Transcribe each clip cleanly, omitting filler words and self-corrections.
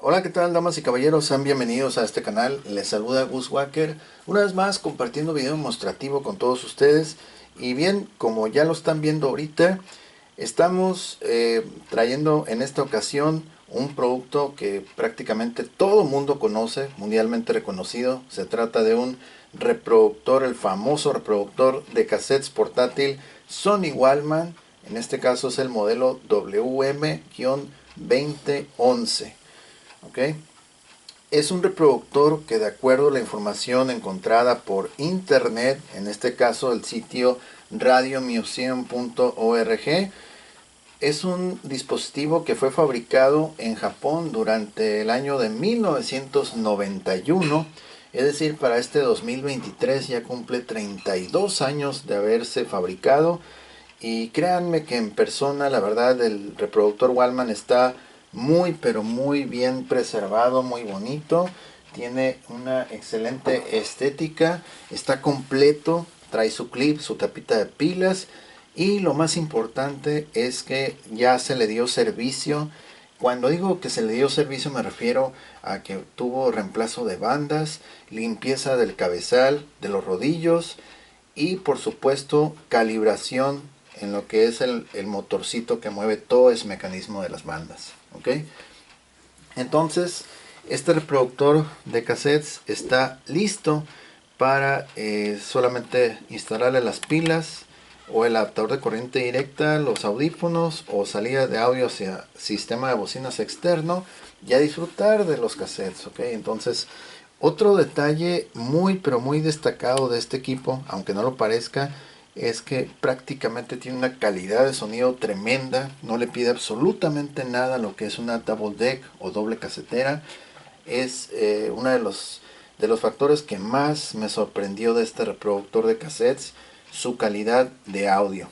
Hola, ¿qué tal, damas y caballeros? Sean bienvenidos a este canal. Les saluda Gus Wacker, una vez más compartiendo video demostrativo con todos ustedes. Y bien, como ya lo están viendo ahorita, estamos trayendo en esta ocasión un producto que prácticamente todo mundo conoce, mundialmente reconocido. Se trata de un reproductor, el famoso reproductor de cassettes portátil Sony Walkman. En este caso es el modelo WM-2011. ¿Ok? Es un reproductor que, de acuerdo a la información encontrada por internet, en este caso el sitio radiomuseum.org, es un dispositivo que fue fabricado en Japón durante el año de 1991, es decir, para este 2023 ya cumple 32 años de haberse fabricado. Y créanme que en persona, la verdad, el reproductor Walkman está muy pero muy bien preservado, muy bonito. Tiene una excelente estética, está completo, trae su clip, su tapita de pilas. Y lo más importante es que ya se le dio servicio. Cuando digo que se le dio servicio me refiero a que tuvo reemplazo de bandas, limpieza del cabezal, de los rodillos y por supuesto calibración en lo que es el motorcito que mueve todo ese mecanismo de las bandas. ¿Ok? Entonces, este reproductor de cassettes está listo para solamente instalarle las pilas o el adaptador de corriente directa, los audífonos o salida de audio hacia sistema de bocinas externo y a disfrutar de los cassettes. ¿Ok? Entonces, otro detalle muy pero muy destacado de este equipo, aunque no lo parezca, es que prácticamente tiene una calidad de sonido tremenda. No le pide absolutamente nada a lo que es una double deck o doble casetera. Es uno de los factores que más me sorprendió de este reproductor de cassettes, su calidad de audio.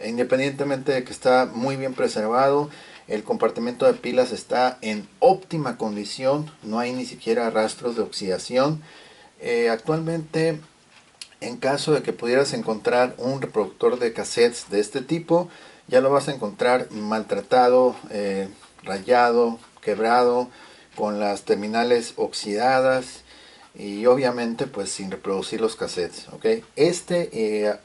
Independientemente de que está muy bien preservado, el compartimento de pilas está en óptima condición, no hay ni siquiera rastros de oxidación. Actualmente, en caso de que pudieras encontrar un reproductor de cassettes de este tipo, ya lo vas a encontrar maltratado, rayado, quebrado, con las terminales oxidadas y obviamente pues sin reproducir los cassettes. ¿Okay? Este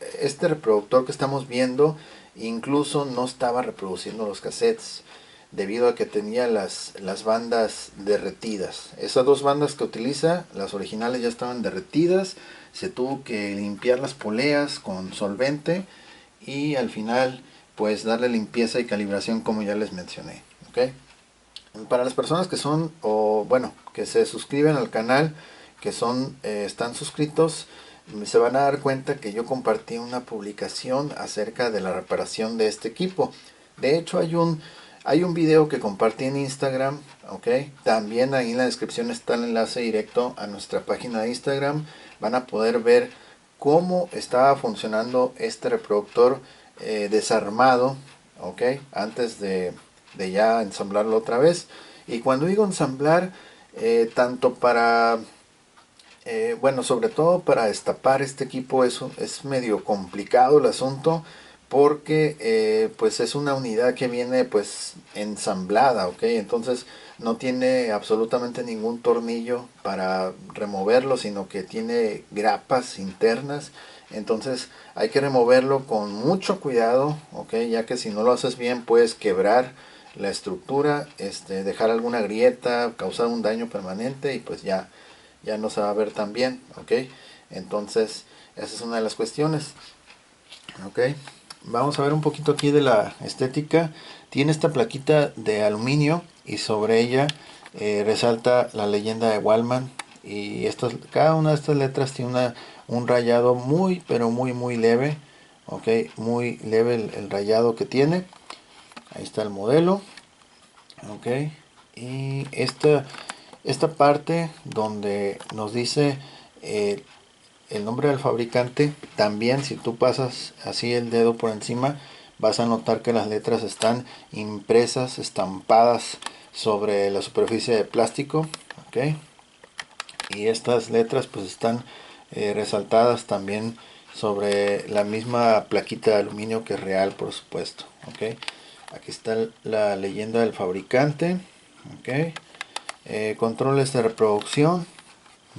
reproductor que estamos viendo incluso no estaba reproduciendo los cassettes debido a que tenía las bandas derretidas. Esas dos bandas que utiliza, las originales, ya estaban derretidas. Se tuvo que limpiar las poleas con solvente y al final pues darle limpieza y calibración como ya les mencioné. ¿Okay? Para las personas que son o bueno que se suscriben al canal, que son están suscritos, se van a dar cuenta que yo compartí una publicación acerca de la reparación de este equipo. De hecho hay un video que compartí en Instagram. ¿Ok? También ahí en la descripción está el enlace directo a nuestra página de Instagram. Van a poder ver cómo estaba funcionando este reproductor desarmado. ¿Ok? Antes de ya ensamblarlo otra vez. Y cuando digo ensamblar, tanto para bueno, sobre todo para destapar este equipo, eso es medio complicado el asunto, porque pues es una unidad que viene pues ensamblada. ¿Ok? Entonces no tiene absolutamente ningún tornillo para removerlo, sino que tiene grapas internas. Entonces hay que removerlo con mucho cuidado. ¿Ok? Ya que si no lo haces bien puedes quebrar la estructura, dejar alguna grieta, causar un daño permanente y pues ya no se va a ver tan bien. ¿Ok? Entonces esa es una de las cuestiones. ¿Ok? Vamos a ver un poquito aquí de la estética. Tiene esta plaquita de aluminio y sobre ella resalta la leyenda de Walkman. Y cada una de estas letras tiene un rayado muy pero muy muy leve. ¿Ok? Muy leve el rayado que tiene. Ahí está el modelo. ¿Ok? Y esta parte donde nos dice el nombre del fabricante, también si tú pasas así el dedo por encima vas a notar que las letras están impresas, estampadas sobre la superficie de plástico. ¿Ok? Y estas letras pues están resaltadas también sobre la misma plaquita de aluminio, que es real, por supuesto. ¿Ok? Aquí está la leyenda del fabricante. ¿Ok? Controles de reproducción,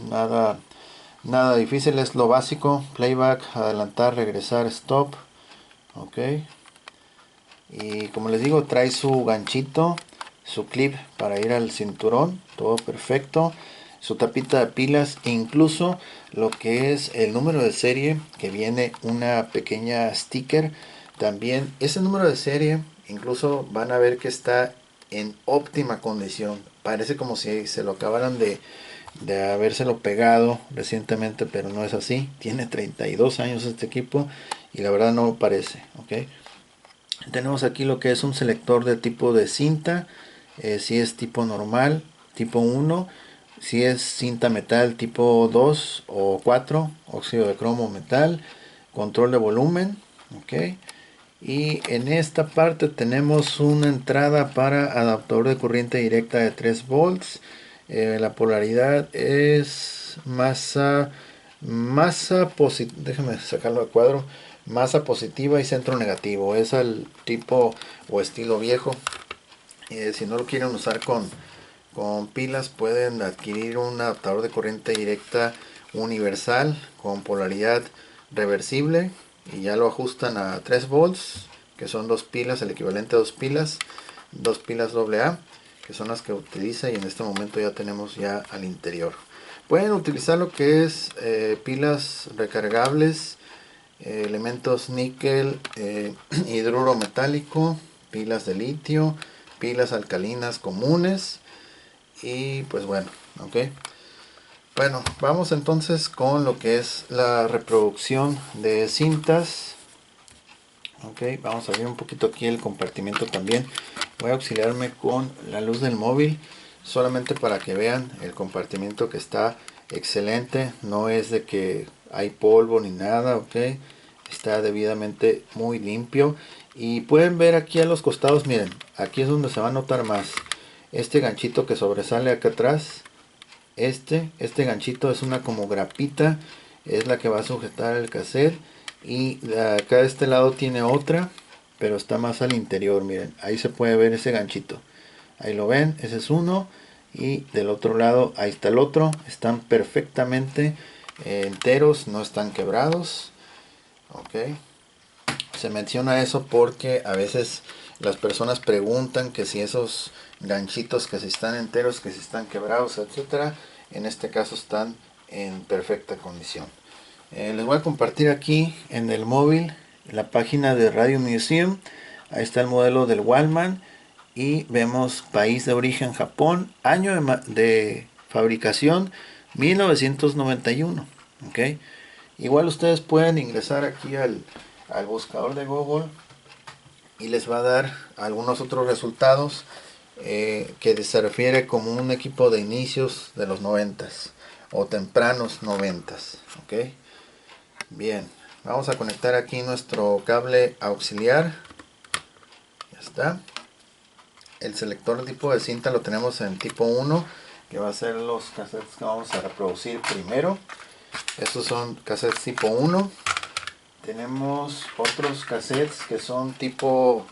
nada difícil, es lo básico: playback, adelantar, regresar, stop. Ok, y como les digo, trae su ganchito, su clip para ir al cinturón, todo perfecto, su tapita de pilas, e incluso lo que es el número de serie, que viene una pequeña sticker también. Ese número de serie incluso van a ver que está en óptima condición, parece como si se lo acabaran de habérselo pegado recientemente, pero no es así. Tiene 32 años este equipo y la verdad no parece. Ok, tenemos aquí lo que es un selector de tipo de cinta, si es tipo normal, tipo 1, si es cinta metal tipo 2 o 4, óxido de cromo metal, control de volumen. Ok, y en esta parte tenemos una entrada para adaptador de corriente directa de 3 volts. La polaridad es masa positiva, déjame sacarlo de cuadro, masa positiva y centro negativo. Es al tipo o estilo viejo. Si no lo quieren usar con pilas, pueden adquirir un adaptador de corriente directa universal con polaridad reversible y ya lo ajustan a 3 volts, que son 2 pilas, el equivalente a 2 pilas, 2 pilas AA, que son las que utiliza, y en este momento ya tenemos ya al interior. Pueden utilizar lo que es pilas recargables, elementos níquel, hidruro metálico, pilas de litio, pilas alcalinas comunes, y pues bueno, ok. Bueno, vamos entonces con lo que es la reproducción de cintas. Ok, vamos a ver un poquito aquí el compartimiento también. Voy a auxiliarme con la luz del móvil solamente para que vean el compartimiento, que está excelente. No es de que hay polvo ni nada, ok. Está debidamente muy limpio. Y pueden ver aquí a los costados, miren, aquí es donde se va a notar más. Este ganchito que sobresale acá atrás, este ganchito es una como grapita, es la que va a sujetar el cassette. Y acá de este lado tiene otra, pero está más al interior, miren, ahí se puede ver ese ganchito, ahí lo ven, ese es uno, y del otro lado ahí está el otro. Están perfectamente enteros, no están quebrados. Ok, se menciona eso porque a veces las personas preguntan que si esos ganchitos, que si están enteros, que si están quebrados, etcétera. En este caso están en perfecta condición. Les voy a compartir aquí en el móvil la página de Radio Museum. Ahí está el modelo del Wallman y vemos país de origen Japón, año de fabricación 1991. ¿Ok? Igual ustedes pueden ingresar aquí al buscador de Google y les va a dar algunos otros resultados, que se refiere como un equipo de inicios de los 90s o tempranos 90s. ¿Ok? Bien, vamos a conectar aquí nuestro cable auxiliar. Ya está. El selector de tipo de cinta lo tenemos en tipo 1, que va a ser los cassettes que vamos a reproducir primero. Estos son cassettes tipo 1. Tenemos otros cassettes que son tipo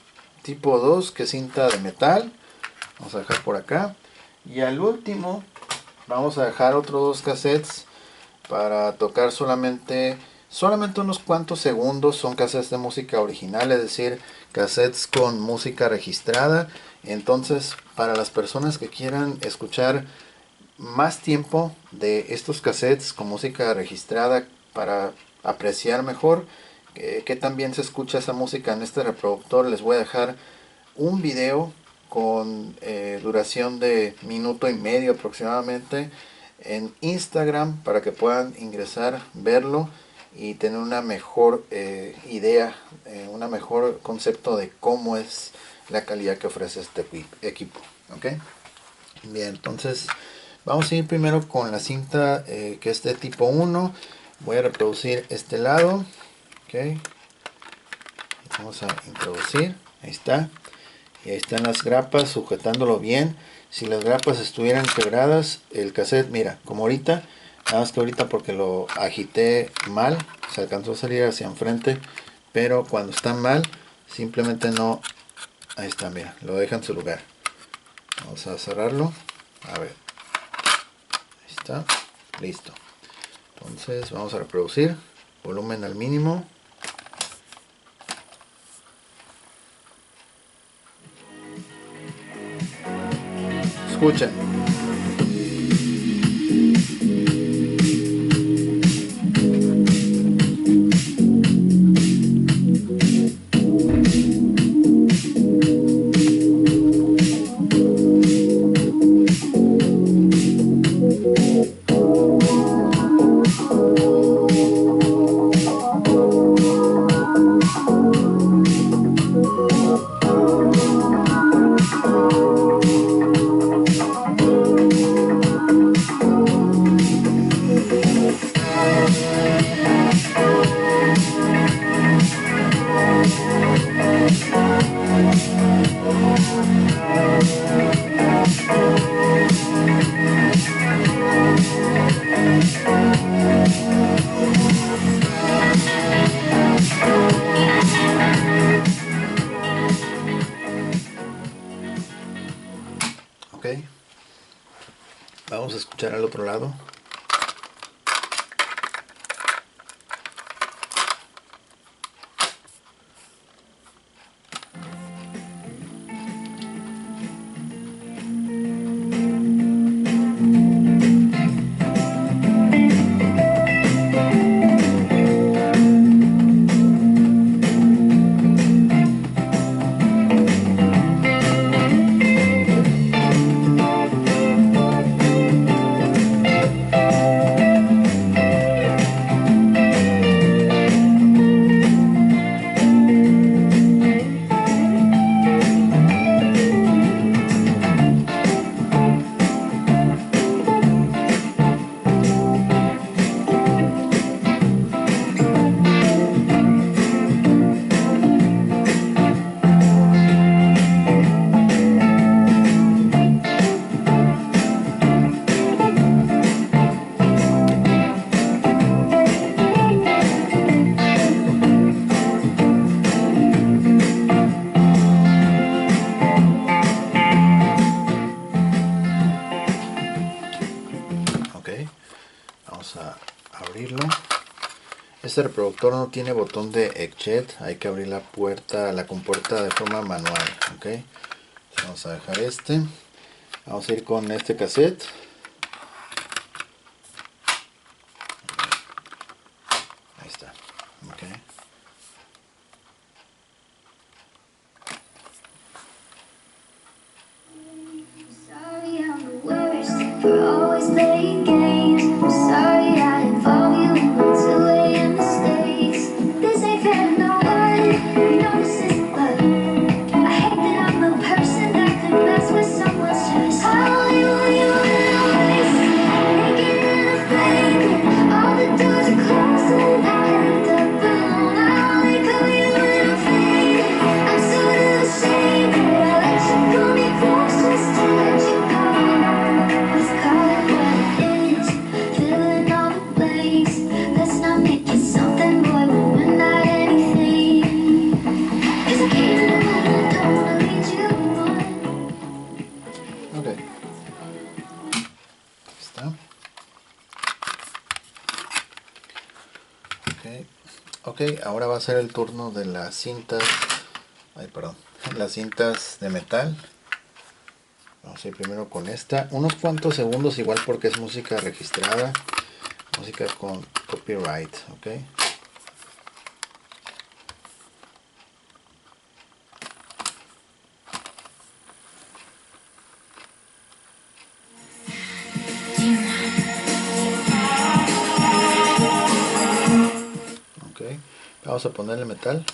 2, que es cinta de metal. Vamos a dejar por acá. Y al último vamos a dejar otros dos cassettes para tocar solamente unos cuantos segundos. Son cassettes de música original, es decir, cassettes con música registrada. Entonces, para las personas que quieran escuchar más tiempo de estos cassettes con música registrada, para apreciar mejor que también se escucha esa música en este reproductor, les voy a dejar un video con duración de minuto y medio aproximadamente en Instagram, para que puedan ingresar, verlo y tener una mejor idea, una mejor concepto de cómo es la calidad que ofrece este equipo. ¿Ok? Bien, entonces vamos a ir primero con la cinta, que es de tipo 1. Voy a reproducir este lado. Ok, vamos a introducir, ahí está. Y ahí están las grapas sujetándolo bien. Si las grapas estuvieran quebradas, el cassette, mira, como ahorita, nada más que ahorita porque lo agité mal, se alcanzó a salir hacia enfrente, pero cuando está mal, simplemente ahí está, mira, lo deja en su lugar. Vamos a cerrarlo, a ver, está, listo. Entonces vamos a reproducir, volumen al mínimo. Escuchen. Ok, vamos a escuchar al otro lado. Vamos a abrirlo. Este reproductor no tiene botón de eject, hay que abrir la compuerta de forma manual. Okay. Vamos a dejar este. Vamos a ir con este cassette. Ahí está. Okay. Ok, ahora va a ser el turno de las cintas, las cintas de metal. Vamos a ir primero con esta, unos cuantos segundos igual porque es música registrada, música con copyright, ok. Vamos a ponerle metal.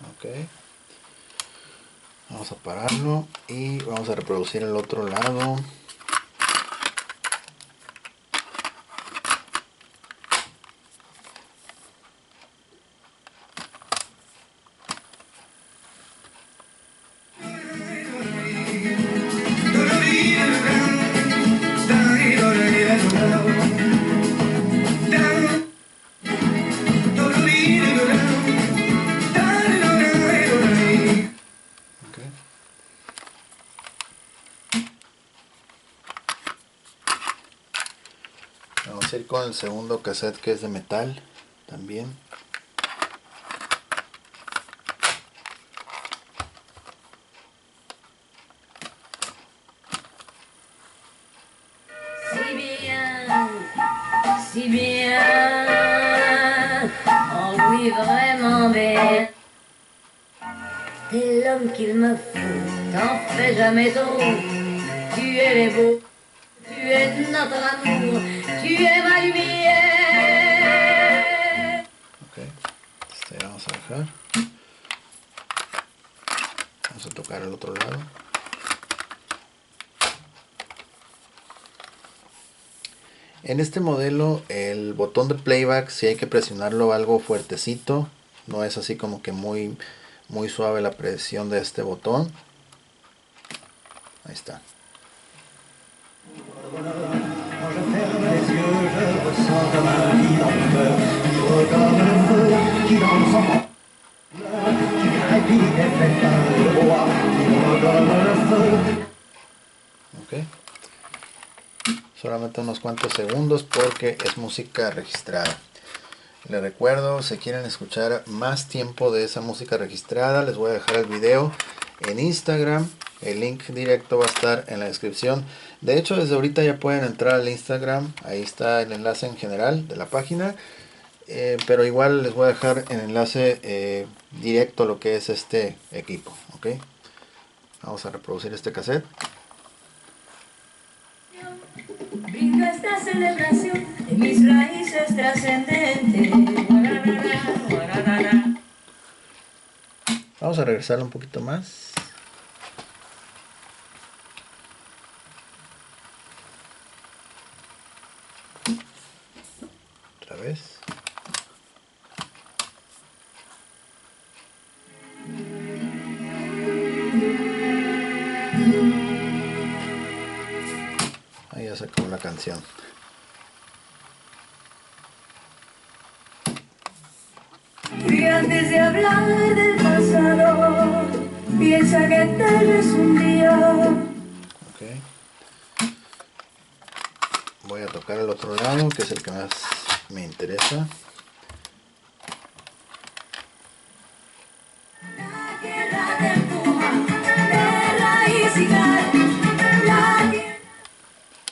Ok. Vamos a pararlo y vamos a reproducir el otro lado. ir con el segundo cassette, que es de metal también. Si bien, oh oui, vraiment bien. T'es l'homme qu'il me faut, t'en fais jamais trop. Tu es les beaux, tu es notre amour, tu es ma lumière. Ok, este vamos a dejar. Vamos a tocar el otro lado. En este modelo el botón de playback sí hay que presionarlo algo fuertecito, no es así como que muy suave la presión de este botón. Ahí está. Ok. Solamente unos cuantos segundos porque es música registrada. Les recuerdo, si quieren escuchar más tiempo de esa música registrada, les voy a dejar el video en Instagram. El link directo va a estar en la descripción. De hecho, desde ahorita ya pueden entrar al Instagram. Ahí está el enlace en general de la página. Pero igual les voy a dejar el enlace directo a lo que es este equipo. ¿Ok? Vamos a reproducir este cassette. Brindo esta celebración de mis raíces trascendentes. Vamos a regresarlo un poquito más. Otra vez. Ahí ya se acabó la canción. Y antes de hablar del pasado, piensa que tal vez un día. Okay. Voy a tocar el otro lado, que es el que más me interesa.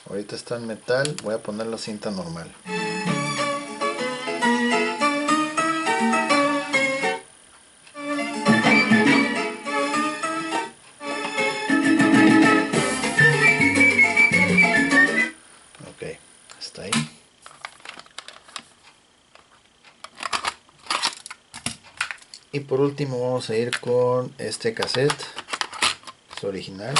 Ahorita está en metal, voy a poner la cinta normal. Ok, está ahí. Y por último vamos a ir con este cassette, es original.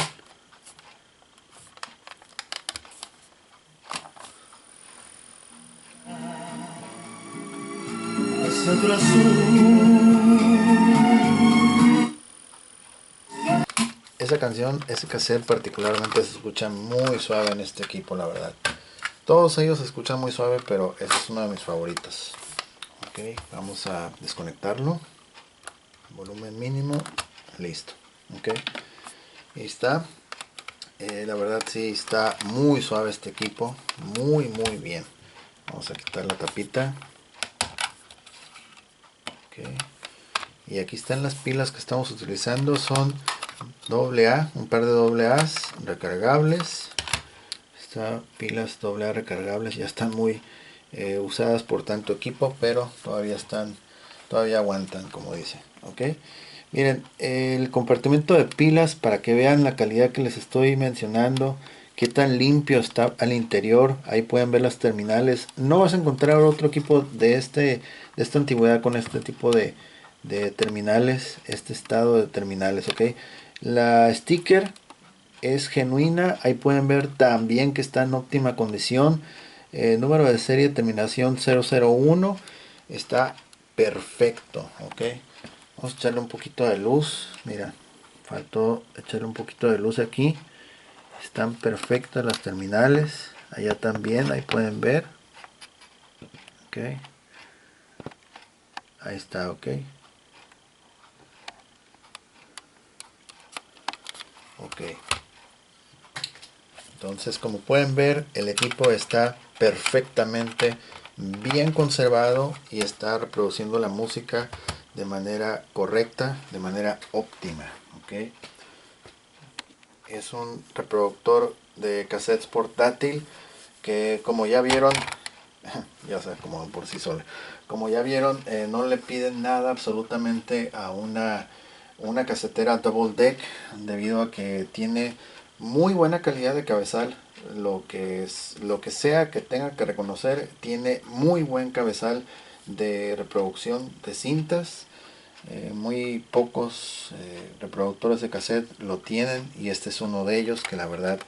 Esa canción, ese cassette particularmente se escucha muy suave en este equipo, la verdad. Todos ellos se escuchan muy suave, pero esta es una de mis favoritas. Ok, vamos a desconectarlo. Volumen mínimo, listo. Ok, ahí está. La verdad sí está muy suave este equipo, muy bien. Vamos a quitar la tapita. Okay. Y aquí están las pilas que estamos utilizando, son AA, un par de AA's recargables. Estas pilas AA recargables ya están muy usadas por tanto equipo, pero todavía aguantan, como dice. Ok, miren, el compartimento de pilas, para que vean la calidad que les estoy mencionando, qué tan limpio está al interior. Ahí pueden ver las terminales. No vas a encontrar otro equipo de esta antigüedad con este tipo de terminales, este estado de terminales. Ok, la sticker es genuina. Ahí pueden ver también que está en óptima condición. Número de serie, terminación 001, está perfecto. Ok, vamos a echarle un poquito de luz. Mira, faltó echarle un poquito de luz aquí. Están perfectas las terminales. Allá también, ahí pueden ver. Ok, ahí está. Ok, ok. Entonces, como pueden ver, el equipo está perfectamente bien conservado y está reproduciendo la música de manera correcta, de manera óptima. ¿Ok? Es un reproductor de cassettes portátil que, como ya vieron, ya se acomodan por sí sola. Como ya vieron, no le piden nada absolutamente a una casetera double deck, debido a que tiene muy buena calidad de cabezal. Lo que sea que tenga que reconocer, tiene muy buen cabezal de reproducción de cintas. Muy pocos reproductores de cassette lo tienen, y este es uno de ellos que la verdad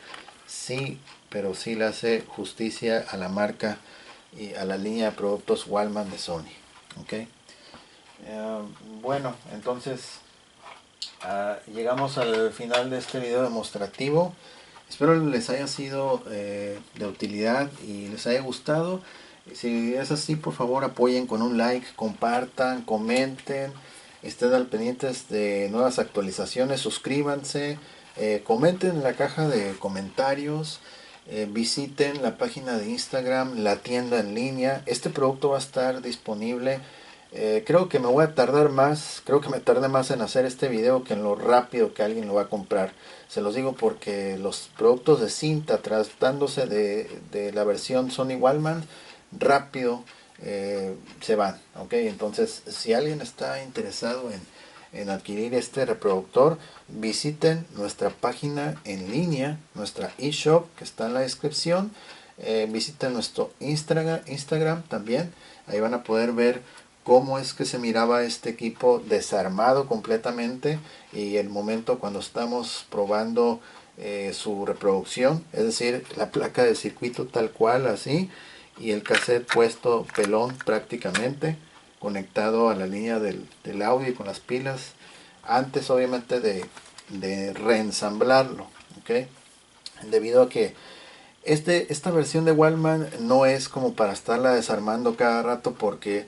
sí, pero sí le hace justicia a la marca y a la línea de productos Walkman de Sony. ¿Ok? Bueno, entonces llegamos al final de este video demostrativo. Espero les haya sido de utilidad y les haya gustado. Si es así, por favor apoyen con un like, compartan, comenten, estén al pendientes de nuevas actualizaciones, suscríbanse, comenten en la caja de comentarios, visiten la página de Instagram, la tienda en línea. Este producto va a estar disponible. Creo que me voy a tardar más, creo que me tardé más en hacer este video que en lo rápido que alguien lo va a comprar. Se los digo porque los productos de cinta, tratándose de la versión Sony Walkman, rápido se van. ¿Ok? Entonces, si alguien está interesado en adquirir este reproductor, visiten nuestra página en línea, nuestra eShop que está en la descripción. Visiten nuestro Instagram también. Ahí van a poder ver cómo es que se miraba este equipo desarmado completamente, y el momento cuando estamos probando su reproducción, es decir, la placa de circuito tal cual así, y el cassette puesto pelón prácticamente, conectado a la línea del audio y con las pilas, antes obviamente de reensamblarlo. ¿Ok? Debido a que esta versión de Walkman no es como para estarla desarmando cada rato, porque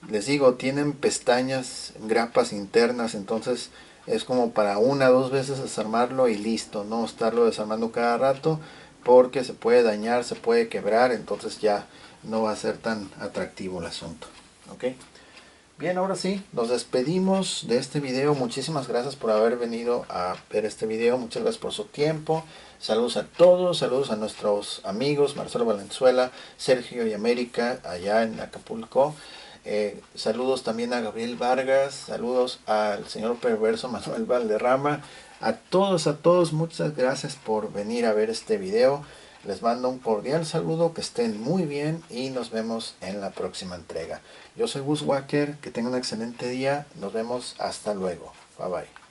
les digo, tienen pestañas, grapas internas, entonces es como para una o dos veces desarmarlo y listo, no estarlo desarmando cada rato, porque se puede dañar, se puede quebrar, entonces ya no va a ser tan atractivo el asunto. ¿Ok? Bien, ahora sí, nos despedimos de este video. Muchísimas gracias por haber venido a ver este video. Muchas gracias por su tiempo. Saludos a todos, saludos a nuestros amigos Marcelo Valenzuela, Sergio y América allá en Acapulco. Saludos también a Gabriel Vargas, saludos al señor perverso Manuel Valderrama. A todos, muchas gracias por venir a ver este video. Les mando un cordial saludo, que estén muy bien y nos vemos en la próxima entrega. Yo soy Gus Walker, que tengan un excelente día, nos vemos hasta luego. Bye bye.